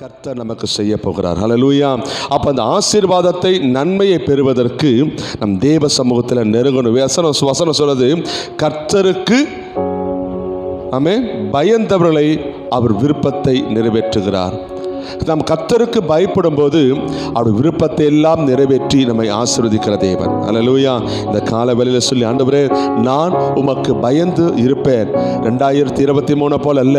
கர்த்தர் நமக்கு செய்ய போகிறார். ஹல்லேலூயா. அப்போ அந்த ஆசீர்வாதத்தை, நன்மையை பெறுவதற்கு நம் தேவ சமூகத்தில் நெருங்கணும். வசனம் சொல்றது, கர்த்தருக்கு ஆமென் பயந்தவர்களை அவர் விருப்பத்தை நிறைவேற்றுகிறார். நாம் கர்த்தருக்கு பயப்படும் போது அவர் விருப்பத்தை எல்லாம் நிறைவேற்றி நம்மை ஆசீர்வதிக்கிற தேவன். ஹல்லேலூயா. இந்த கால வேளையில் சொல்லி, ஆண்டவரே நான் உமக்கு பயந்து இருப்பேன். 2023 போல அல்ல,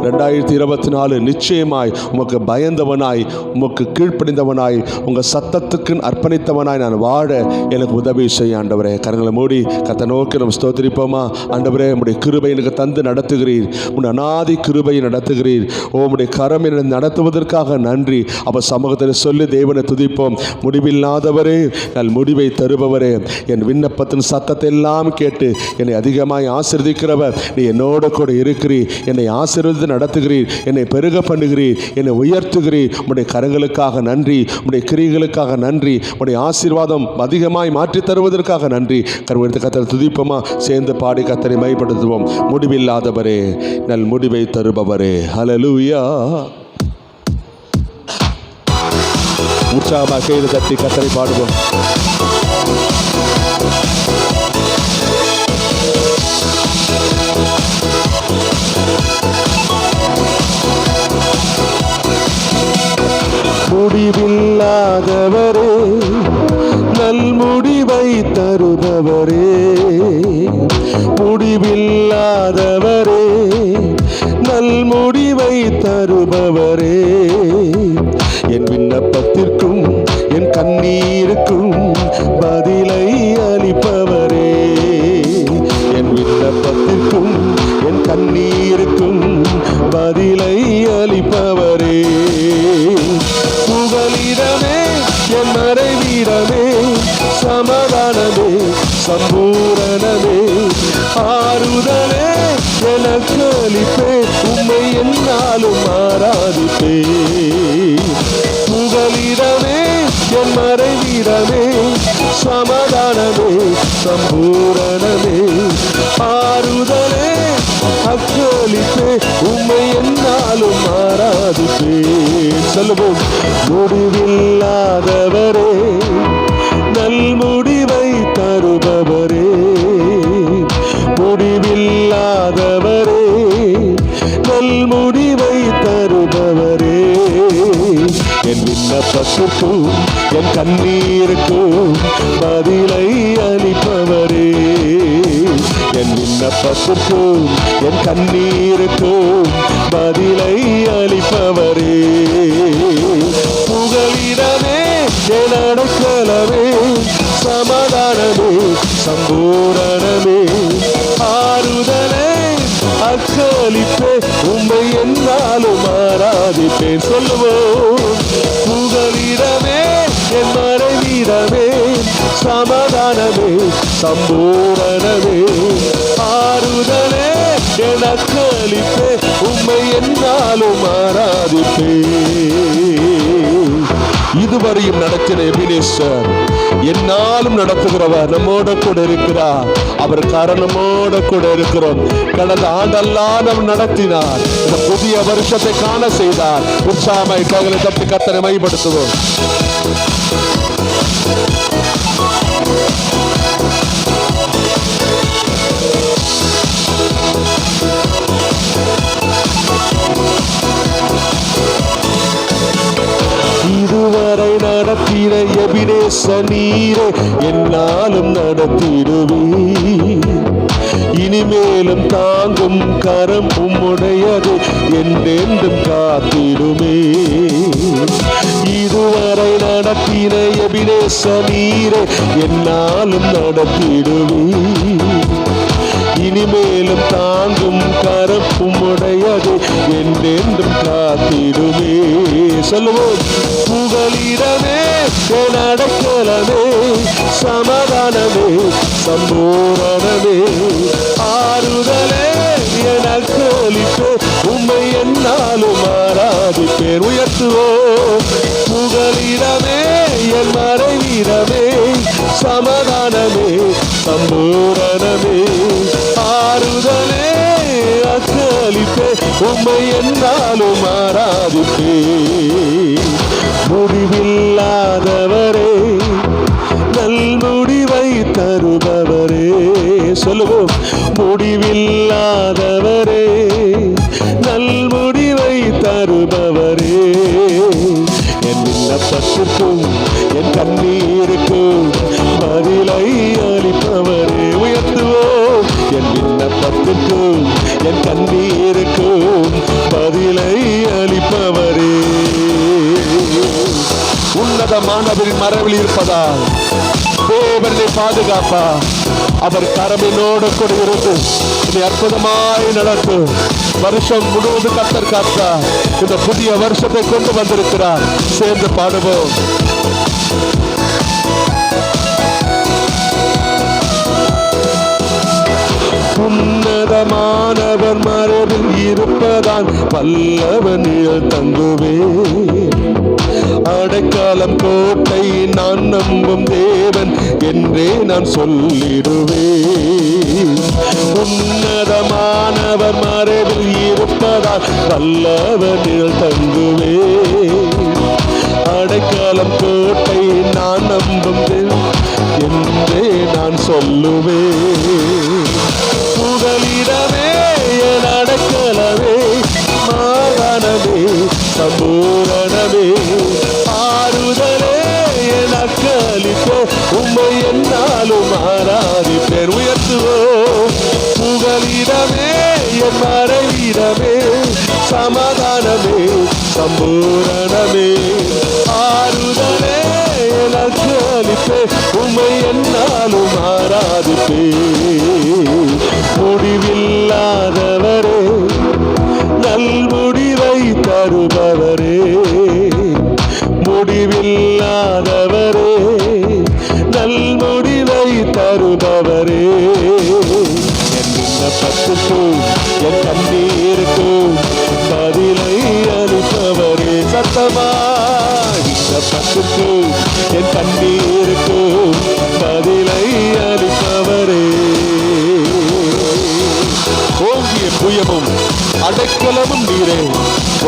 2024 நிச்சயமாய் உமக்கு பயந்தவனாய், உமக்கு கீழ்ப்படிந்தவனாய், உங்கள் சத்தத்துக்கு அர்ப்பணித்தவனாய் நான் வாழ எனக்கு உதவி செய்ய ஆண்டவரே. கரங்களை மூடி கர்த்தரை நோக்கி நம்ம ஸ்தோத்திரிப்போமா? ஆண்டவரே, உம்முடைய கிருபை எனக்கு தந்து நடத்துகிறீர். உன் அநாதி கிருபையை நடத்துகிறீர். உம்முடைய கரம் என்னை நடத்துவதற்கு நன்றி. அப்ப சமூகத்தில் சொல்லி தேவனை துதிப்போம். முடிவில்லாதவரே, நல் முடிவை தருபவரே, என் விண்ணப்பத்தின் சத்தத்தை எல்லாம் கேட்டு என்னை அதிகமாய் ஆசீர்வதிக்கிறவர், நீ என்னோட கூட இருக்கிறீர். என்னை ஆசீர்வதித்து நடத்துகிறீர். என்னை பெருக பண்ணுகிறீர். என்னை உயர்த்துகிறீர். உம்முடைய கரங்களுக்காக நன்றி. உம்முடைய கிரியைகளுக்காக நன்றி. உம்முடைய ஆசீர்வாதம் அதிகமாய் மாற்றி தருவதற்காக நன்றி. கருவெடுத்து கர்த்தரை துதிப்போமா? சேர்ந்து பாடி கர்த்தரை மைப்படுத்துவோம். முடிவில்லாதவரே, நல் முடிவை தருபவரே. ஹல்லேலூயா. உற்சாகமாக கையில் தட்டி கர்த்தரை பாடுவோம். முடிவில்லாதவரே, நல் முடிவை தருபவரே. முடிவில்லாதவரே, நல் முடிவை தருபவரே. என் விண்ணப்பத்திற்கும் என் கண்ணீருக்கும் பதிலை அளிப்பவரே. என் விண்ணப்பத்திற்கும் என் கண்ணீருக்கும் பதிலை அளிப்பவரே. புகலிடமே, என் மறைவிடமே, சமாதானமே, சம்பூரணமே, ஆறுதலே எனக்கு அளிப்பே. உம்மை என்னாலும் ஆராதிப்பே. புகலிடமே, என் மறைவிடமே, சமாதானமே, சம்பூரணமே, ஆறுதலே அக்களிப்பே. உம்மை என்னாலும் ஆராதிப்பே. சொல்லுவோம். முடிவில்லாதவரே, நல் முடிவை தருபவரே. முடிவில்லாதவரே, நல் முடிவை தருபவரே. என் விண்ணப்பத்திற்கும் என் கண்ணீருக்கும் பதிலை அளிப்பவரே. என் விண்ணப்பத்திற்கும் என் கண்ணீருக்கும் பதிலை அளிப்பவரே. புகலிடமே, என் அடைக்கலமே, சமாதானமே, சம்பூரணமே, ஆறுதலே அக்களிப்பே. உம்மை என்னாலும் ஆராதிப்பேன். சொல்லுவோம். புகலிடமே, என் மறைவிடமே, சமாதானமே, சம்பூரணமே, ஆறுதலே என் அக்களிப்பே. உம்மை என்னாலும் ஆராதிப்பேன். இதுவரையும் நடத்தின எபினேசர் என்னாலும் நடத்துகிறவர் நம்மோட கூட இருக்கிறார். அவர் காரணமோட கூட இருக்கிறோம். கடந்த ஆண்டெல்லாம் நாம் நடத்தினார். இந்த புதிய வருஷத்தை காண செய்தார். உற்சாகமாய் கைகளை தட்டி கர்த்தரை மைப்படுத்துவோம். இதுவரை நடத்தின எபினேச நீரே என்னாலும் நடத்திடுவீர். இனிமேலும் தாங்கும் கரம் உம்முடையது என்றென்றும் காத்திடுமே. இதுவரை நடத்தின எபினேச நீரே என்னாலும் நடத்திடுவீர். இனிமேலும் தாங்கும் கரம் உம்முடையது என்றென்றும் காத்திடுமே. சொல்லுவோம். புகலிடமே, என் அடைக்கலமே, சமாதானமே, சம்பூரணமே, ஆறுதலே என் அக்களிப்பே. உம்மை என்னாலும் ஆராதிப்பேன். உயர்த்துவோம். புகலிடமே, என் மறைவிடமே, சமாதானமே, சம்பூரணமே, ஆறுதலே அக்களிப்பே. உம்மை என்னாலும் ஆராதிப்பேன். முடிவில்லாதவரே, நல்முடிவை தருபவரே, சொல்லுவோம். முடிவில்லாதவரே, நல்முடிவை தருபவரே, என் விண்ணப்பத்திற்கும் என் கண்ணீருக்கும் பதிலை அளிப்பவரே. உயர்த்துவோம். என் விண்ணப்பத்திற்கும் என் கண்ணீருக்கும் பதிலை அளிப்பவரே. உன்னதமானவரின் மறைவில் இருப்பதால் தேவனை பாதுகாப்பா. அவர் கரமினோடு கூட இருந்து இதை அற்புதமாய் நடத்தும். வருஷம் முழுவதும் கர்த்தர் காத்தா இந்த புதிய வருஷத்தை கொண்டு வந்திருக்கிறார். சேர்ந்து பாடுவோம். உன்னதமானவர் மறைவில் இருப்பதான் வல்லவனில் தங்குவே. அடைக்காலம் கோட்டை நான் நம்பும் தேவன் என்றே நான் சொல்லிடுவேன். உன்னதமானவர் மறைவில் இருப்பதால் வல்லவனில் தங்குவே. அடைக்காலம் கோட்டை நான் நம்பும் தேவன் என்றே நான் சொல்லுவேன். புகலிடமே என் அடைக்கலமே, மாகாணமே சம்பூரணமே, ஆறுதலே என் அக்களிப்பே, உம்மை என்னாலும் ஆராதிப்பேன். உயர்த்துவோம். புகலிடமே என் மறைவிடமே, சமாதானமே சம்பூரணமே, ஆறுதலே என் அக்களிப்பே, உம்மை என்னாலும் ஆராதிப்பேன். முடிவில்லாதவரே, நல்முடிவை தருபவரே, முடிவில்லாதவரே, நல்முடிவை தருபவரே, என் விண்ணப்பத்துக்கும் என் கண்ணீருக்கும் பதிலை அளிப்பவரே. சத்தமாய் விண்ணப்பத்துக்கும் என் கண்ணீருக்கும் பதிலை அளிப்பவரே. ஓங்கிய புயமும் அடைக்கலமும் நீரே,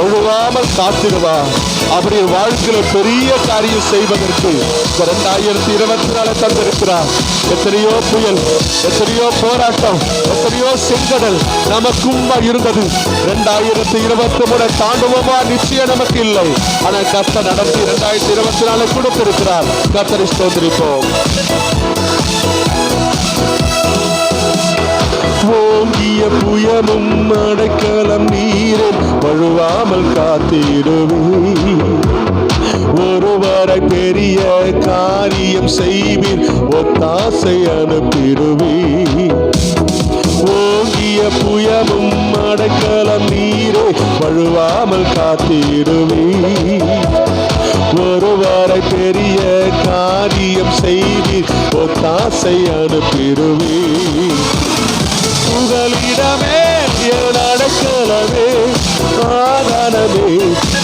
ஒழுவாமல் காத்திடுவார். அப்படி வாழ்க்கையில பெரிய காரியம் செய்வதற்கு 2024 தந்திருக்கிறார். எத்தனையோ புயல், எத்தனையோ போராட்டம், எத்தனையோ செங்கடல் நமக்கும் இருந்தது. 2023 தாண்டுவோமா? நிச்சயம் நமக்கு இல்லை. ஆனால் கர்த்தர் நடத்தி 2024 கொடுத்திருக்கிறார். கர்த்தரை ஸ்தோத்திரிப்போம். ஓங்கிய புயமும் அடைக்கலம் நீரே, வழுவாமல் காத்திடுவே. ஒருவரை பெரிய காரியம் செய்வீர், ஒத்தாசை அனுப்பிடுவே. ஓங்கிய புயமும் அடைக்கலம் நீரே, வழுவாமல் காத்திடுவே. ஒருவரை பெரிய காரியம் செய்வீர், ஒத்தாசை அனுப்பிடுவே. புகலிடமே என் அடைக்கலமே, ஆதாரமே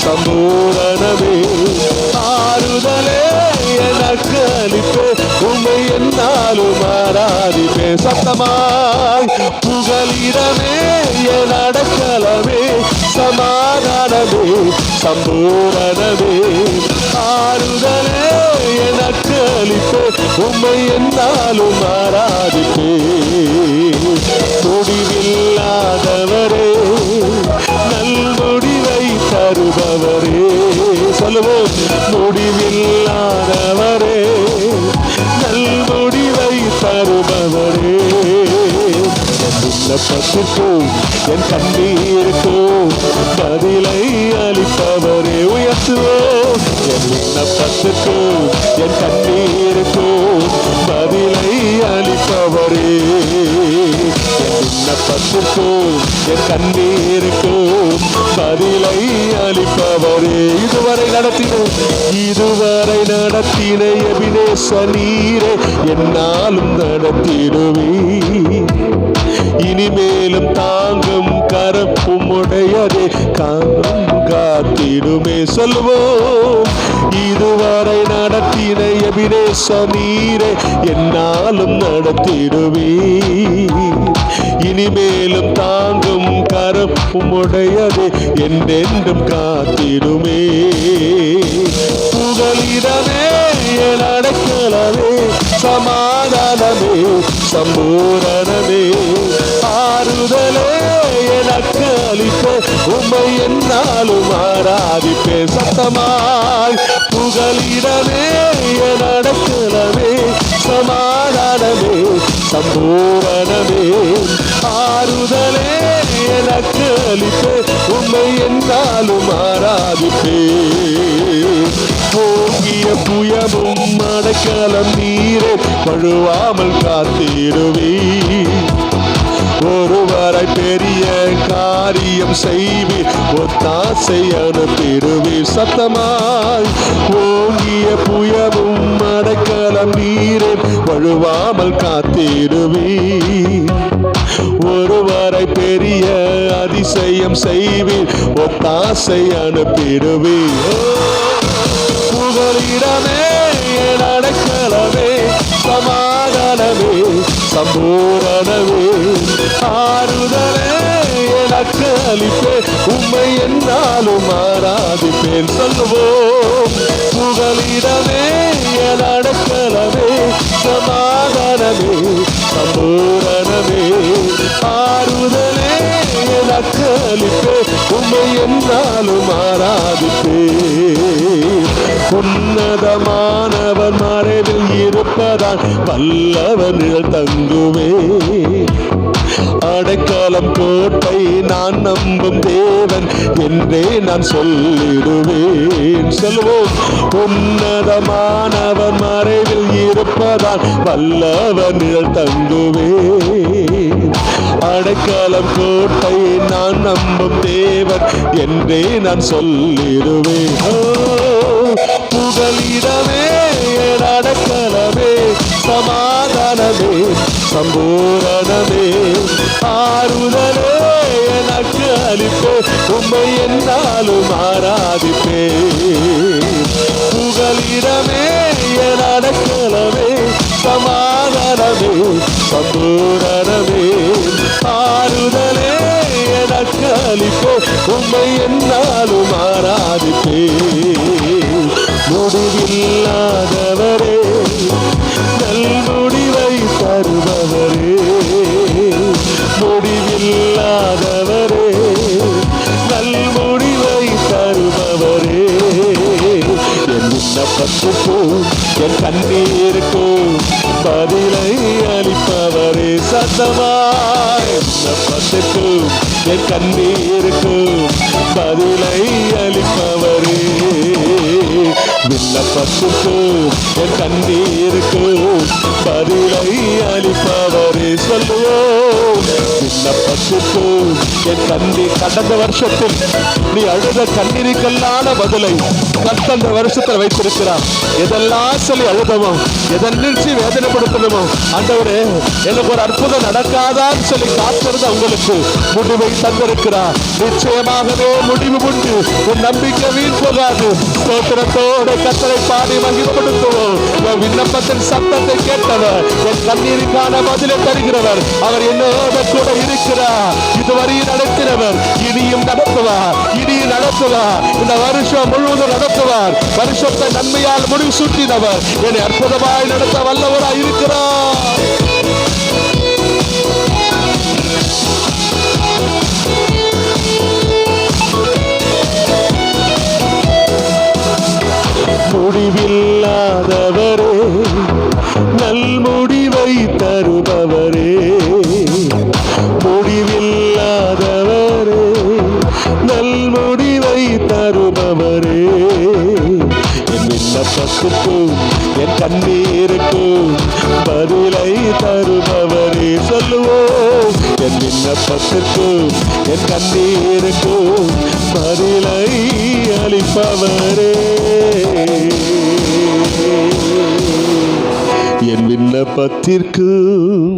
சம்பூரணமே, ஆறுதலே என் அக்களிப்பே, உம்மை என்னாலும் ஆராதிப்பே. சத்தமாய். புகலிடமே என் அடைக்கலமே, சமாதானமே சம்பூரணமே, ஆறுதலே என் அக்களிப்பே, உம்மை என்னாலும் ஆராதிப்பே. முடிவில்லாதவரே, நல்முடிவை தருபவரே, சொல்லுவோம். முடிவில்லாதவரே, நல்முடிவை தருபவரே, என் விண்ணப்பத்திற்கும் என் கண்ணீருக்கும் பதிலை அளிப்பவரே. உயர்த்துவோம். என் விண்ணப்பத்திற்கும் என் கண்ணீருக்கும் பதிலை அளிப்பவரே, என் விண்ணப்பத்திற்கும் என் கண்ணீருக்கும் பதிலை அளிப்பவரே. இதுவரை நடத்தின எபினேச நீரே, என்னாலும் நடத்திடுவே. இனிமேலும் தாங்கும் கரம் உம்முடையதே காத்திடுமே. சொல்லுவோம், இதுவரை நடத்தின எபினேச நீரே என்னாலும் நடத்திடுவே. இனிமேலும் தாங்கும் கரம் உம்முடையதே என்றென்றும் காத்திடுமே. புகலிடமே என் அடைக்கலமே, சமாதானமே சம்பூரணமே, ஆறுதலே எனக்கு அளிப்ப உம்மை என்னாலும் ஆராதிப்பே. சத்தமாய் புகலிடமே என் அடைக்கலமே, சமாதானமே சம்பூரணமே, ஆறுதலே எனக்கு அளிப்ப உம்மை என்னாலும் ஆராதிப்பே. போகிய புயமும் அடைக்கலம் நீரே வழுவாமல் காத்திடுவே. ஒருவரை பெரிய காரியம் செய்வி ஒத்தாசை அனுப்பிடுவே. சத்தமாய் ஓங்கிய புயமும் அடைக்கலம் நீரே வழுவாமல் காத்திடுவே. ஒருவரை பெரிய அதிசயம் செய்வி ஒத்தாசை அனுப்பிடுவே. புகலிடமே என் அடைக்கலமே, சமாதானமே சம்பூரணமே, ஆறுதலே எனக்கு அளிப்பே உம்மை என்னாலும் ஆராதிப்பேன். சொல்லுவோம், புகலிடமே என் அடைக்கலமே, சமாதானமே சம்பூரணமே, ஆறுதலே எனக்கு அளிப்பே உம்மை என்னாலும் ஆராதிப்பேன். உன்னதமானவன் மறைவில் இருப்பதால் வல்லவனில் தங்குவே. அடைக்கலம் கோட்டை நான் நம்பும் தேவன் என்றே நான் சொல்லிடுவேன். சொல்லுவோம், உன்னதமானவன் மறைவில் இருப்பதால் வல்லவனில் தங்குவே. அடைக்கலம் கோட்டை நான் நம்பும் தேவன் என்றே நான் சொல்லிடுவேன். புகலிடமே என் அடைக்கலமே, சமாதானமே சம்பூரணமே, ஆறுதலே எனக்கு அளிப்பே உம்மை என்னாலும் ஆராதிப்பே. புகலிடமே என் அடைக்கலமே, சமாதானமே சம்பூரணமே, ஆறுதலே எனக்கு அளிப்பே உம்மை என்னாலும் ஆராதிப்பே. முடிவில்லாதவரே, நல்முடிவை தருபவரே, முடிவில்லாதவரே, நல்முடிவை தருபவரே, என் விண்ணப்பத்துக்கும் என் கண்ணீருக்கும் பதிலை அளிப்பவரே. சத்தமாய் விண்ணப்பத்துக்கும் என் கண்ணீருக்கும் பதிலை அளிப்பவரே. விண்ணப்பத்துக்கும் என் கண்ணீருக்கும் பதிலை அளிப்பவரே. சொல்லுவோம், விண்ணப்பத்துக்கும் என் கண்ணீர். கடந்த வருஷத்தில் நீ அழுத கண்ணீருக்கெல்லான பதிலை கடந்த வருஷத்தில் வைத்திருக்கிறார். எதெல்லாம் சொல்லி அழுதமோ, எதன் நிறுத்தி வேதனைப்படுத்தணுமோ, ஆண்டவரே எனக்கு ஒரு அற்புதம் நடக்காதான்னு சொல்லி காத்திருந்த உங்களுக்கு முடிவை தந்திருக்கிறார். நிச்சயமாகவே முடிவு உண்டு. உன் நம்பிக்கை வீண் போகாது. ஸ்தோத்திரத்தோடு கர்த்தரை பாடி மகிமைப்படுத்துவோம். என் விண்ணப்பத்தின் சத்தத்தை கேட்டவர், என் கண்ணீருக்கான பதிலை தருகிறவர், அவர் என்னோட கூட இருக்கிறார். இதுவரை நடத்தினவர், இனியும் நடத்துவார், இனியும் நடத்துவார். இந்த வருஷம் முழுவதும் நடத்துவார். வருஷத்தை நன்மையால் முடிவு சூட்டினவர் என்னை அற்புதமாய் நடத்த வல்லவராய் இருக்கிறார். முடிவில்லாதவரே, நல்முடிவை தருபவரே, முடிவில்லாதவரே, நல்முடிவை தருபவரே, என் விண்ணப்பத்துக்கும் என் கண்ணீருக்கும் பதிலை தருபவரே. சொல்லுவோம், என் விண்ணப்பத்திற்கும் என் கண்ணீருக்கும் பதிலை அளிப்பவரே. என் விண்ணப்பத்திற்கும்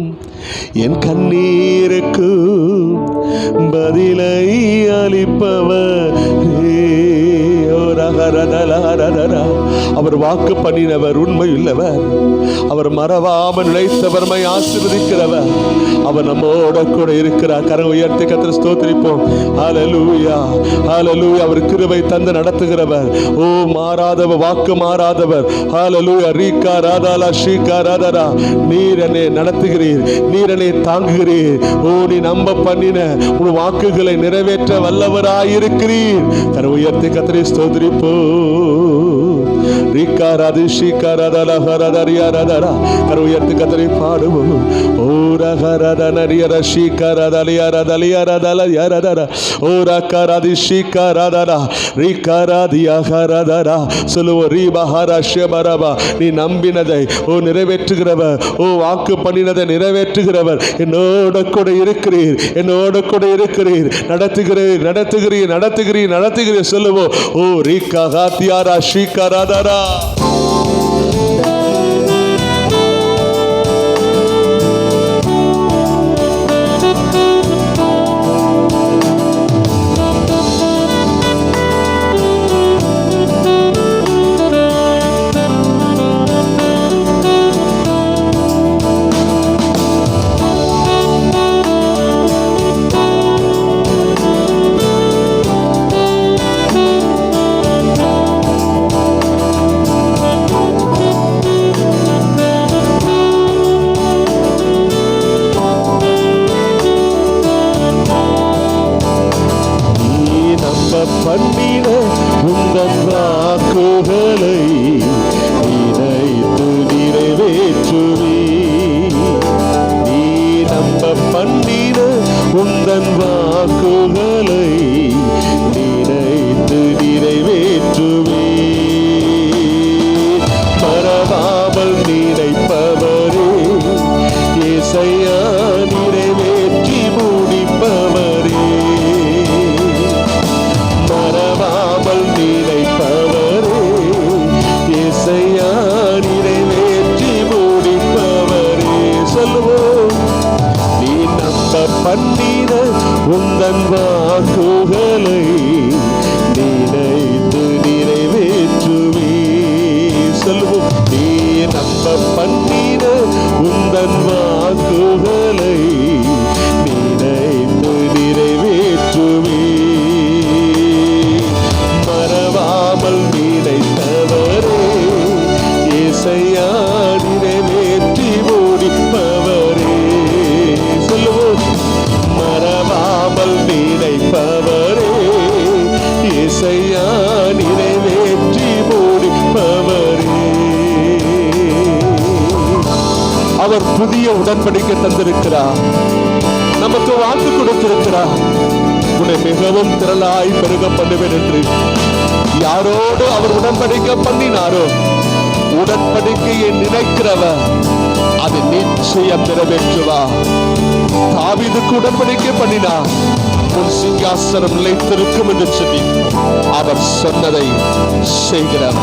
என் கண்ணீருக்கு பதிலை அளிப்பவர். அவர் வாக்கு பண்ணினவர், உண்மை உள்ளவர். அவர் மறவாமல் நினைத்தவர், ஆசீர்வதிக்கிறவர். அவர் நம்மோட கூட இருக்கிறார். கரம் உயர்த்தி கர்த்தரை ஸ்தோத்திரிப்போம். ஹல்லேலூயா, ஹல்லேலூயா. அவர் கிருபை தந்து நடத்துகிறவர். ஓ மாறாதவர், வாக்கு மாறாதவர். ஹல்லேலூயா. ரீகா ராதாலா ஷீகா ராதரா. நீர் என்னை நடத்துகிறீர், நீர் என்னை தாங்குகிறீர். ஓ நீ நம்ப பண்ணின உன் வாக்குகளை நிறைவேற்ற வல்லவராயிருக்கிறீர். கரம் உயர்த்தி கர்த்தரை ஸ்தோத்திரிப்போம். உயர்த்து கத்தரை பாடுவோம். நீ நம்பினதை ஓ நிறைவேற்றுகிறவர், ஓ வாக்கு பண்ணினதை நிறைவேற்றுகிறவர். என்னோட கூட இருக்கிறீர், என்னோட கூட இருக்கிறீர். நடத்துகிறீர், நடத்துகிறீர், நடத்துகிறீர், நடத்துகிறீர் சொல்லுவோம். ஓ ரீகா ஹாத்தியாரா ஷீகா ராதாரா. பண்ணின உந்தன் வாக்குகளை நினைத்து நிறைவேற்றுவே. நீ நம்ப பண்ணின உந்தன் வாக்குகளை நினைத்து நிறைவேற்றுவே. மறவாமல் நினைப்பவரே இயேசையா, நிறைவேற்றி முடிப்பவரே. நினைப்பவரே இயேசையா, நிறைவேற்றி முடிப்பவரே. சொல்லுவோம். நீ நம்ப பண்ணின உந்தன் வாக்குகளை நினைத்து நிறைவேற்றுவே. சொல்லுவோம். நீ நம்ப பண்ணின உந்தன் வாக்குகளை நினைத்து நிறைவேற்றுவே. மறவாமல் நினைத்தவரே இயேசையா, நிறைவேற்றி முடிப்பவரே. சொல்லுவோம். மறவாமல் நினைப்பவரே இயேசையா, நிறைவேற்றி முடிப்பவரே. அவர் புதிய உடன்படிக்கை தந்திருக்கிறார், நமக்கு வாக்கு கொடுத்திருக்கிறார். உன்னை மிகவும் திரளாய் பெருக பண்ணுவேன் என்று யாரோடு அவர் உடன்படிக்கை பண்ணினாரோ, உடன்படிக்கையை நினைக்கிறவர் அதை நிச்சயம் நிறைவேற்றுவார். தாவீதுக்கு உடன்படிக்கை பண்ணினார், உன் சிங்காசனம் நிலைத்திருக்கும் என்று சொல்லி அவர் சொன்னதை செய்கிறார்.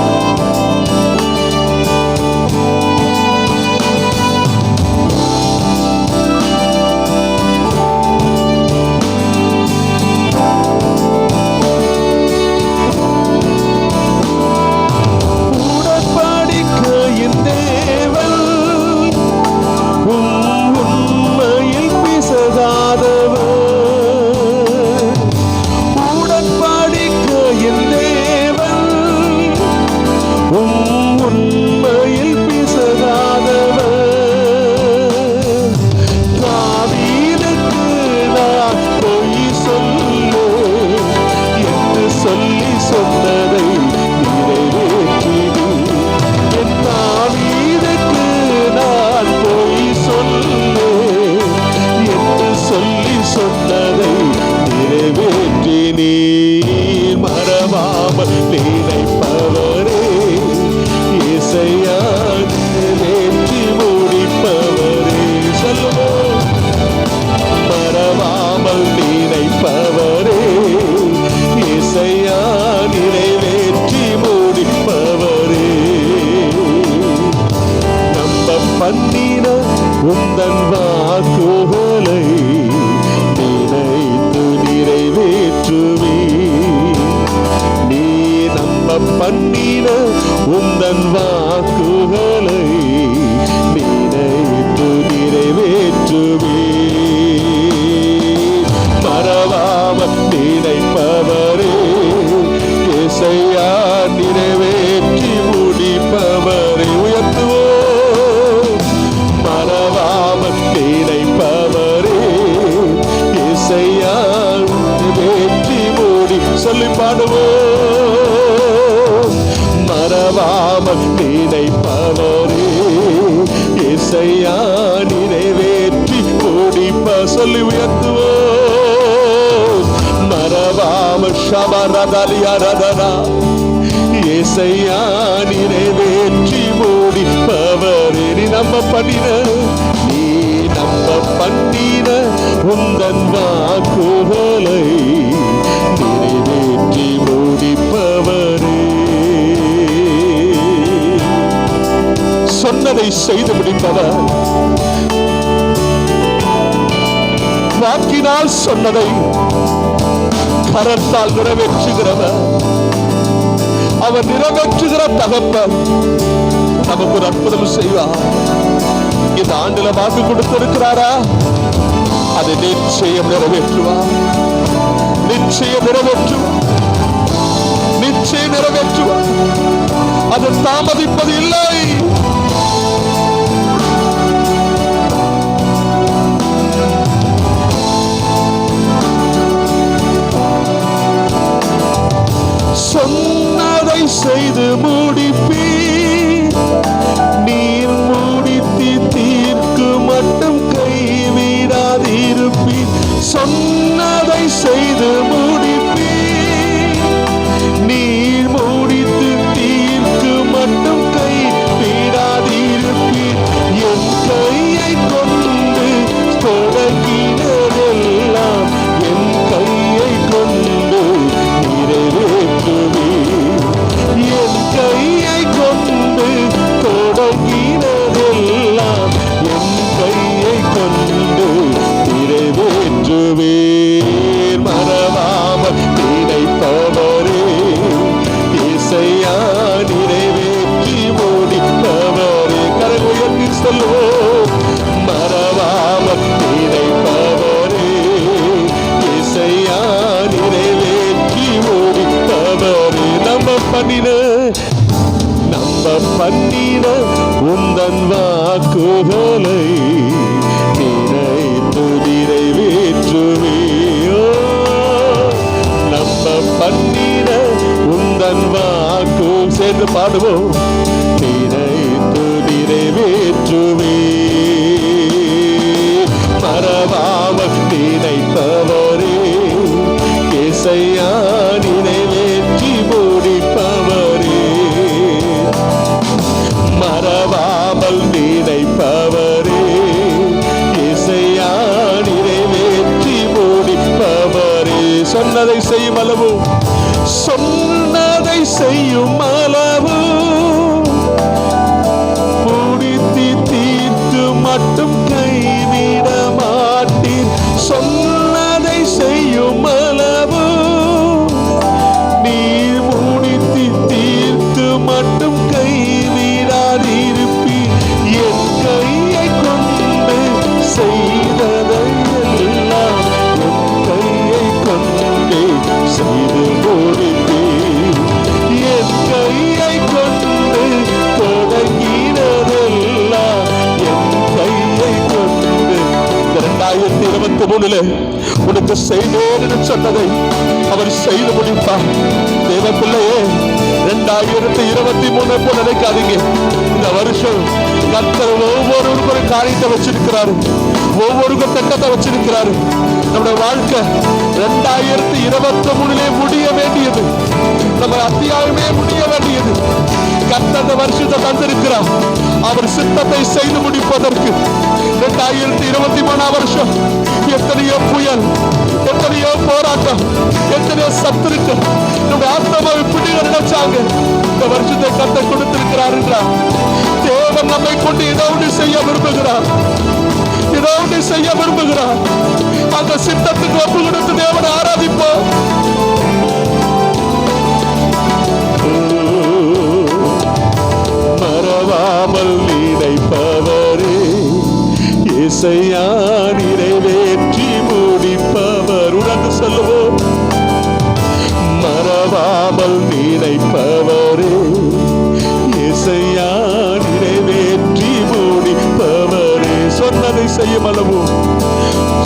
பண்ணின உந்தன் வாக்குகளை நினைத்து நிறைவேற்றுவே. நீ நம்ப பண்ணின உந்தன் வாக்குகளை நினைத்து நிறைவேற்றுவே. மறவாமல் நினைப்பவரே இசையா நிறைவேற்றி முடிப்பவரை உயர்த்துவோம். மறவாமல் நினைப்பவரே இசையா நிறைவேற்றி மூடி சொல்லி பாடுவோம். மறவாமல் நினைப்பவரே இசையா நிறைவேற்றி முடிப்ப சொல்லி உயர்த்துவோம். மறவாமல் ஷபரதலியரதனா இசையா நிறைவேற்றி முடிப்பவரே. நீ நம்ப பண்ணின உந்தன் வாக்குகளை நிறைவேற்றி முடிப்பவரே. சொன்னதை செய்து முடிப்பவர், வாக்கினால் சொன்னதை கரத்தால் நிறைவேற்றுகிறவர், அவர் நிறைவேற்றுகிற தகப்பன் நமக்கு ஒரு அற்புதம் செய்வார். இந்த ஆண்டுல வாக்கு கொடுத்திருக்கிறாரா? அதை நிச்சயம் நிறைவேற்றுவார். நிச்சயம் நிறைவேற்றுவார். நிச்சயம் நிறைவேற்றுவார். அது தாமதிப்பது இல்லை. சொன்னதை செய்து முடிப்பீர். நீர் முடித்து தீர்க்கு மட்டும் கைவிடாதிருப்பீர். சொன்னதை செய்து முடிப்பீர். நீர் முடித்து தீர்க்கு மட்டும் கைவிடாதிருப்பீர். என் கையை கொண்டு தொடங்கினதெல்லாம் என் கையை கொண்டு நிறைவேற்றுவீர். என் கையை கொண்டு தொடங்கினதெல்லாம் என் கையை கொண்டு நிறைவேற்றுவீர். மறவாமல் நினைப்பவரே இசையா நிறைவேற்றி முடிப்பவரே. கரங்களை உயர்த்தி சொல்லுவோம். மறவாமல் நினைப்பவரே இசையா நிறைவேற்றி முடிப்பவரே. நம்ப பண்ணின உந்தன் வாக்குகளை நினைத்து நிறைவேற்றுவே. நம்ப பண்ணின உந்தன் வாக்கு சேர்ந்து பாடுவோம். நினைத்து நிறைவேற்றுவே. மறவாமல் நினைப்பவரே இசையா நிறைவேற்றி முடிப்பவரே. மறவாமல் நினைப்பவரே இசையா நிறைவேற்றி முடிப்பவரே. சொன்னதை செய்யும் அளவு, சொன்னதை செய்யும் அளவு முடித்து தீர்த்து மட்டும் கைவிட மாட்டீர். சொன்னதை செய்யும் அளவு நீர் முடித்து தீர்த்து மட்டும் கைவிடாதிருப்பீர். என் கையை கொண்டு செய்ததை எல்லாம் என் கையை கொண்டு செய்து முடிப்பீர். என் கையை கொண்டு தொடங்கினதெல்லாம் என் கையை கொண்டு. 2023 உனக்கு செய்தேன் சொன்னதை அவர் செய்து முடிப்பார். தேவ பிள்ளையே, 2023 போல நினைக்காதீங்க. இந்த வருஷம் கர்த்தர் ஒவ்வொருவருக்கும் ஒரு காரியத்தை வச்சிருக்கிறாரு. ஒவ்வொருக்கும் திட்டத்தை வச்சிருக்கிறாரு. நம்முடைய வாழ்க்கை 2023 முடிய வேண்டியது. நம்ம அத்தியாயமே முடிய வேண்டியது. கர்த்தர் இந்த வருஷத்தை தந்திருக்கிறார் அவர் சித்தத்தை செய்து முடிப்பதற்கு. 2023 வருஷம் எத்தனையோ புயல், எத்தனையோ போராட்டம், எத்தனையோ சத்துருக்கு நம்முடைய ஆத்மாவை பிடிக்க நினைச்சாங்க. இந்த வருஷத்தை கர்த்தர் கொடுத்திருக்கிறார் என்றார். தேவன் நம்மை கொண்டு ஏதாவது செய்ய விரும்புகிறார், ஏதாவது செய்ய விரும்புகிறார். அந்த சித்தத்துக்கு ஒப்பு கொடுத்து தேவனை ஆராதிப்போம். மறவாமல் நினைப்பவரே இசையா நிறைவேற்றி முடிப்பவர். உணர்ந்து சொல்லுவோம். மறவாமல் நினைப்பவரே இசையா நிறைவேற்றி முடிப்பவரே. சொன்னதை செய்யும் அளவு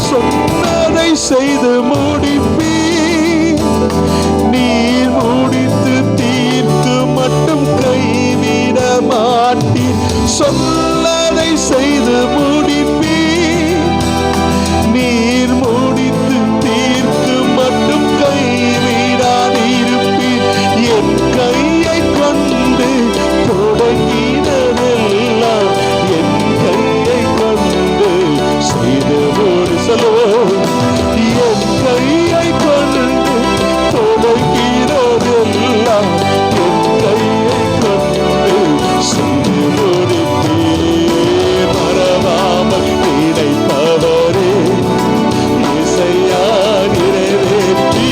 சொன்னதை செய்து முடிப்பீ. நீர் முடித்து தீர்த்து மட்டும் கைவிட மாட்டீர். சொன்னதை செய்து முடிப்பீ. நீர் முடித்து தீர்த்து மட்டும் கைவிடாதிருப்பீர். என் கையை கொண்டு தொடங்கினதெல்லாம் என் கையை கொண்டு செய்து ஒரு சொல்லுவோம். என் கையை கொண்டு தொடங்கினதெல்லாம் என் கையை கொண்டு செய்து முடிப்பீர். மறவாமல் நினைப்பவரே இசையா நிறைவேற்றி.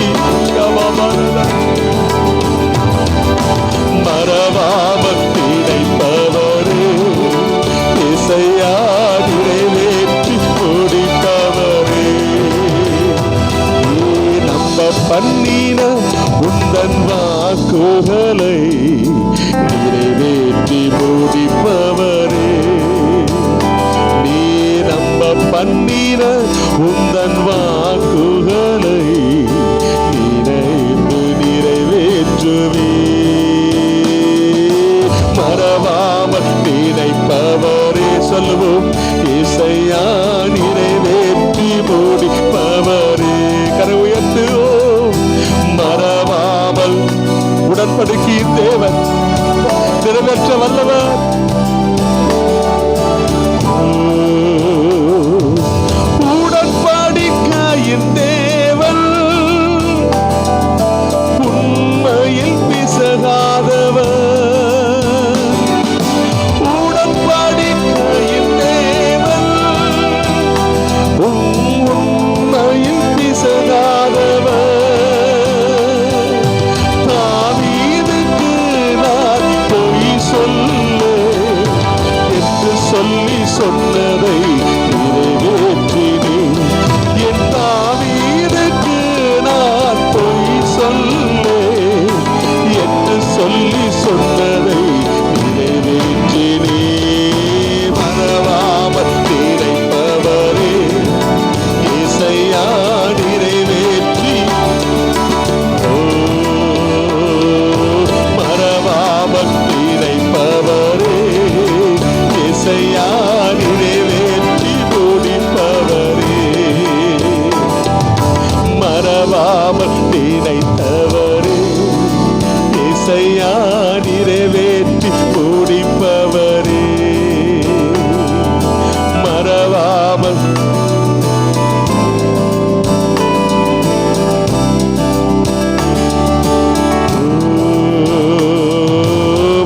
மறவாமல் நினைப்பவரே இசையா நிறைவேற்றி முடிப்பவரே. நம்ப பண்ணின உந்தன் வாக்குகளை நிறைவேற்றி முடிப்பவரே. நீ நம்ப பண்ணின உந்தன் வாக்குகளை நினைவு நிறைவேற்றுவே. மறவாமல் நினைப்பவரே சொல்லுவோம். இசையா நிறைவேற்றி முடிப்பவரே. கரை உயர்த்துவோம். மறவாமல் உடன்படிக்கையின் தேவன் நிறைவேற்ற வல்லவர். உடன்படிக்கையின் தேவன் உண்மையில் பிசகாதவர். உடன்படிக்கையின் தேவன் உண்மையில் பிசகாதவர். தாவீதுக்கு நான் பொய் சொல்ல என்று சொல்லி சொன்னதை நிறைவேற்றினேன். என் தாவீதுக்கு நான் பொய் சொல்ல என்று சொல்லி சொன்னதை நிறைவேற்றினேன். மறவாமல் நினைப்பவரே இசையா நிறைவேற்றி. மறவாமல் நினைப்பவரே இசையா நிறைவேற்றி முடிப்பவரே. மறவாமல் நினைத்தவரே இசையா நிறைவேற்றி முடிப்பவரே. மறவாமல்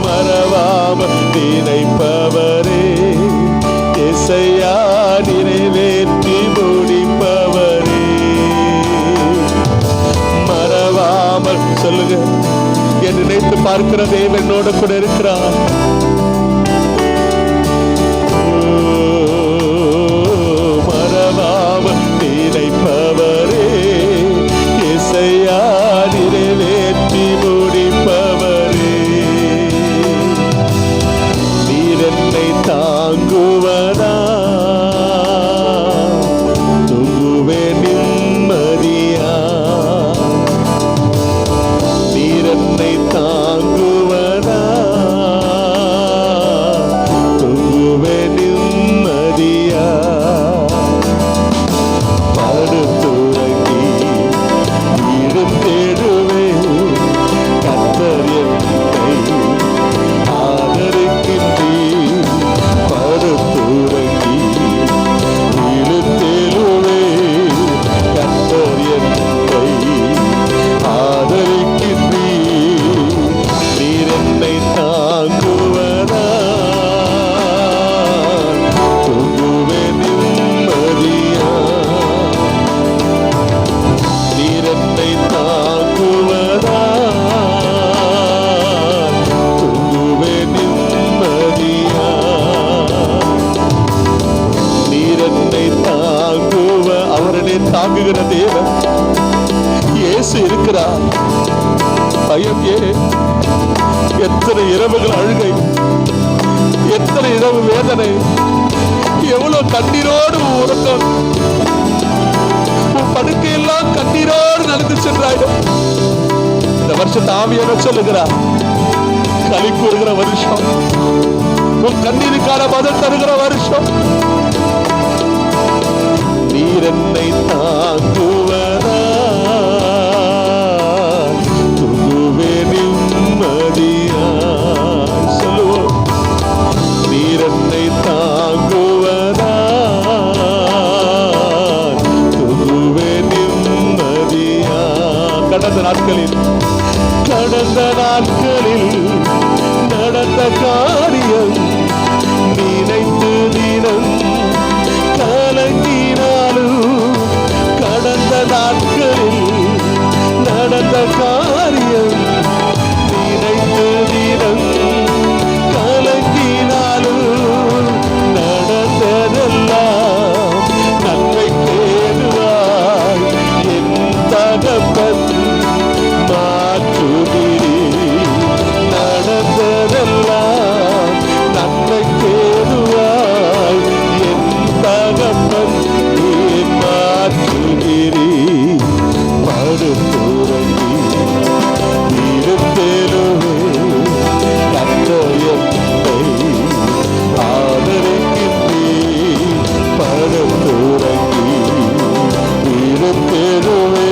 மறவாமல் நினைப்பவரே இசையா நிறைவேற்றி முடிப்பவரே. மறவாமல் சொல்லுங்க. என் நினைத்து பார்க்கிற தேவன் என்னோட கூட இருக்கிறார். மறவாமல் நினைப்பவரே இசையா நிறைவேற்றி முடிப்பவரே. நீர் என்னை தாங்குவதா தூங்குவே நிம்மதியா. நீர் என்னை தாங்குவதா தூங்குவே நிம்மதியா. படுத்துறங்கி வீடு தேடுவே கர்த்தர் என்னை ஆதரிக்கின்றீர். படுத்துறங்கி தாங்குகிற தேவன் இயேசு இருக்கிறார். பயம் ஏன்? எத்தனை இரவுகள் அழுகை, எத்தனை இரவு வேதனை, எவ்வளவு கண்ணீரோடு உறக்கம், உன் படுக்கையெல்லாம் கண்ணீரோடு நடந்து சென்றாயிடும். இந்த வருஷத்தை ஆவியான சொல்லுகிறார், களி கூறுகிற வருஷம், உன் கண்ணீருக்கான பதில் தருகிற வருஷம். நீர் என்னை தாங்குவதா துகுவே நிம்மதியா. சொல்லுவோம், நீர் என்னை தாங்குவதா துகுவே நிம்மதியா. கடந்த நாட்களில் நடந்த காரியம் நினைத்து தினம் கலங்கினாலும், கடந்த நாட்களில் நடந்த காரியம் நினைத்து தினம் கலங்கினாலும், நடந்ததெல்லாம் நன்மை கேடுவாய் என் தகப்பன் மாற்றுகிறீ. நடந்ததெல்லாம் நன்மை கேடுவாய் என் தகப்பன் நீ மாற்றுகிறீ. படுத்துறங்கி இருத்தேலுமே கத்தயத்தை ஆதரிக்கின்றீ. படுத்துறங்கி இருத்தேலுமே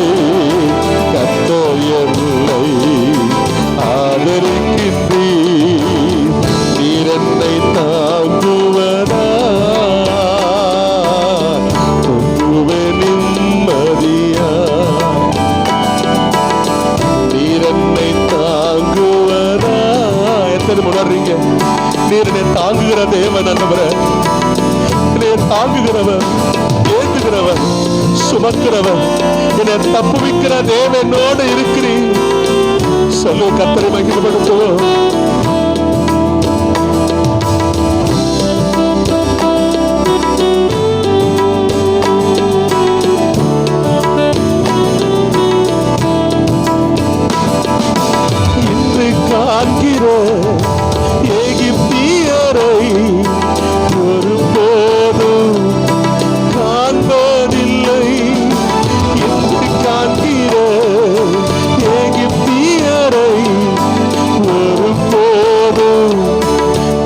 கத்தயத்தை ஆதரிக்கின்றீ. நீர் என்னை தாங்குவதா துகுவே நிம்மதியா. நீர் என்னை தாங்குவதா. எத்தனை உணர்றீங்க? நீர் என்னை தாங்குகிற தேவன். ஆண்டவரே, என்னை தாங்குகிறவர், ஏற்றுகிறவர், சுமக்கிறவர், என்னை தப்புவிக்கிற தேவனோடு இருக்கிறீர். சொல்லு, கர்த்தரை மகிமைப்படுத்துவோம். இன்று காண்கிற எகிப்தியரை ஒருபோதும் காண்பதில்லை. இன்று காண்கிற எகிப்தியரை ஒருபோதும்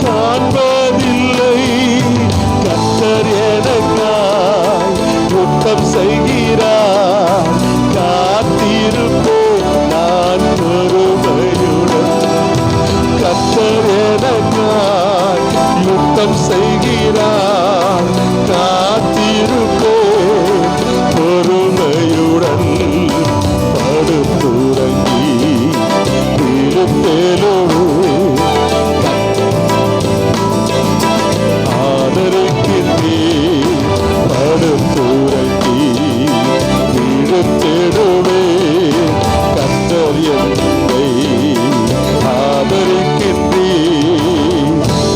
காண்பதில்லை. கர்த்தர் எனக்காய் யுத்தம் செய்கிறார், காத்திருப்பேன் நான் பொறுமையுடன். கர்த்தர் எனக்காய் யுத்தம் செய்கிறார், காத்திருப்பேன் பொறுமையுடன். படுத்துறங்கி இருத்தேலுமே ஆதரிக்கின்றீ. படுத்துறங்கி இருத்தேலுமே கர்த்தர் என்னை ஆதரிக்கின்றீ.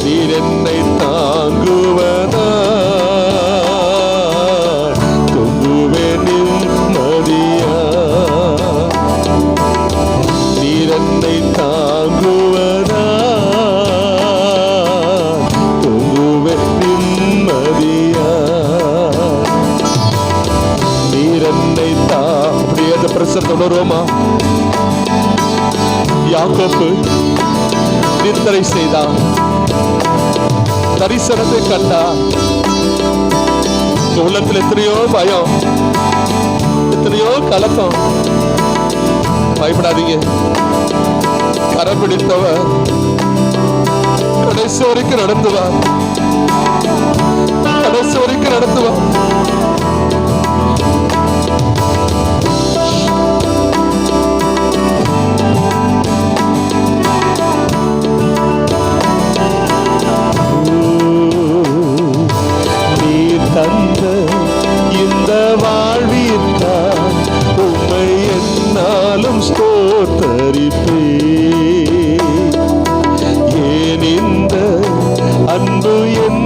நீர் என்னை தாங்குவதா துகுவே நிம்மதியா. நீர் என்னை தாங்குவதா துகுவே நிம்மதியா. நீர் என்னை அப்படியே அந்த பிரசனத்தை உணர்வோமா? யாக்கோபு நித்திரை செய்தான், தரிசனத்தை கண்டான். உள்ளத்தில் எத்தனையோ பயம், எத்தனையோ கலக்கம். பயப்படாதீங்க, கரம் பிடித்தவர் கடைசி வரைக்கும் நடத்துவார், கடைசி வரைக்கும் நடத்துவார். தந்த இந்த வாழ்விற்காய் உம்மை என்னாலும் ஸ்தோத்தரிப்பேன். ஏன் இந்த அன்பு என்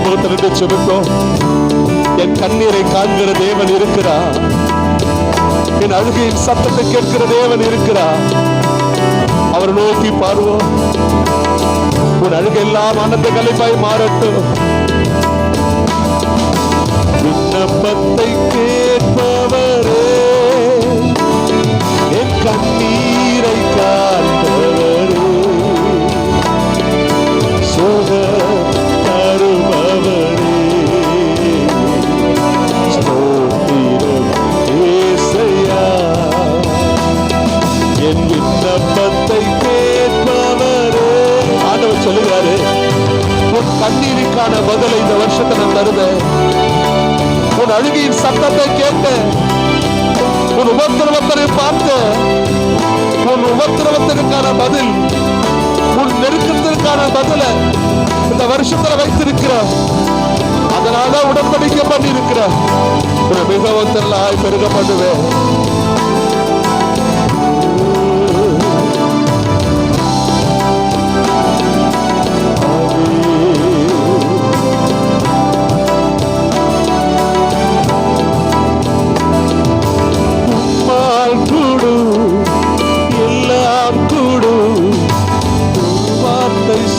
சமூகத்தில் நின்று ஜெபிப்போம். என் கண்ணீரை காண்கிற தேவன் இருக்கிறார். என் அழுகையின் சத்தத்தை கேட்கிற தேவன் இருக்கிறார். அவர் நோக்கி பார்வோம். உன் அழுகெல்லாம் ஆனந்த கலைப்பாய் மாறட்டும். விண்ணப்பத்தை கேட்பவரே, என் கண்ணீரை காண்பவரே, சுகம் தருபவரே, ஸ்தோத்திரம் இயேசையா. என் விண்ணப்பத்தை கேட்பவரே. ஆண்டவர் சொல்லுகிறாரு, உன் கண்ணீருக்கான பதிலை இந்த வருஷத்தை நான் தருவேன். உன் அழுகையின் சத்தத்தை கேட்டேன். உன் உபத்திரவத்தை பார்த்தேன். உன் உபத்திரவத்திற்கான பதில், உன் நெருக்கத்திற்கான பதில இந்த வருஷத்துல வைத்திருக்கிற. அதனால உடன்படிக்கை பண்ணி இருக்கிற மிகவும் தெல்லாய் பெருக பண்ணுவேன்.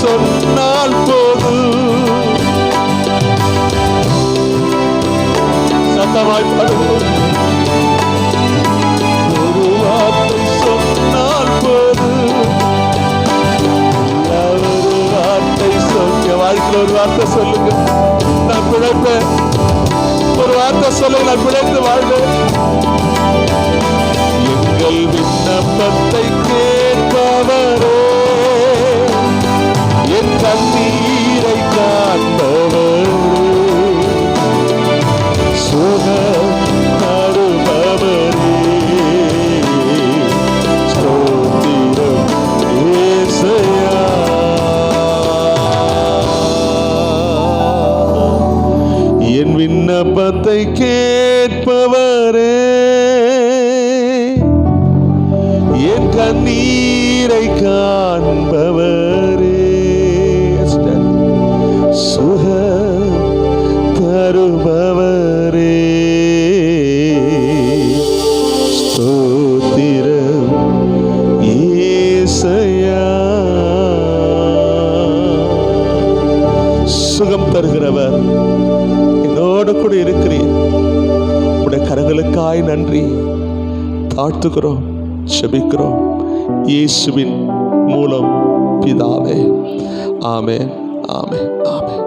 சொன்னால் போதும். சத்தமாய் பாடுவோம். ஒரு வார்த்தை சொன்னால் போதும். ஒரு வார்த்தை சொல்லுங்க. வாழ்க்கையில் ஒரு வார்த்தை சொல்லுங்க, நான் பிழைப்பேன். ஒரு வார்த்தை சொல்லுங்க, நான் பிழைத்து வாழ்வேன். எங்கள் விண்ணப்பத்தை கேட்பவரே, என் கண்ணீரை காண்பவர், சுகம் தருபவரே, ஸ்தோத்திரம் இயேசையா. என் விண்ணப்பத்தை கேட்பவரே, என் கண்ணீரை காண்பவரே, சுகம் தருபவரே, ஸ்தோத்திரம் இயேசையா. சுகம் தருகிறவர் என்னோடு கூட இருக்கிறீர். உடைய கரங்களுக்காய் நன்றி. தாழ்த்துகிறோம், செபிக்கிறோம் இயேசுவின் மூலம் பிதாவே. ஆமென், ஆமென், ஆமென்.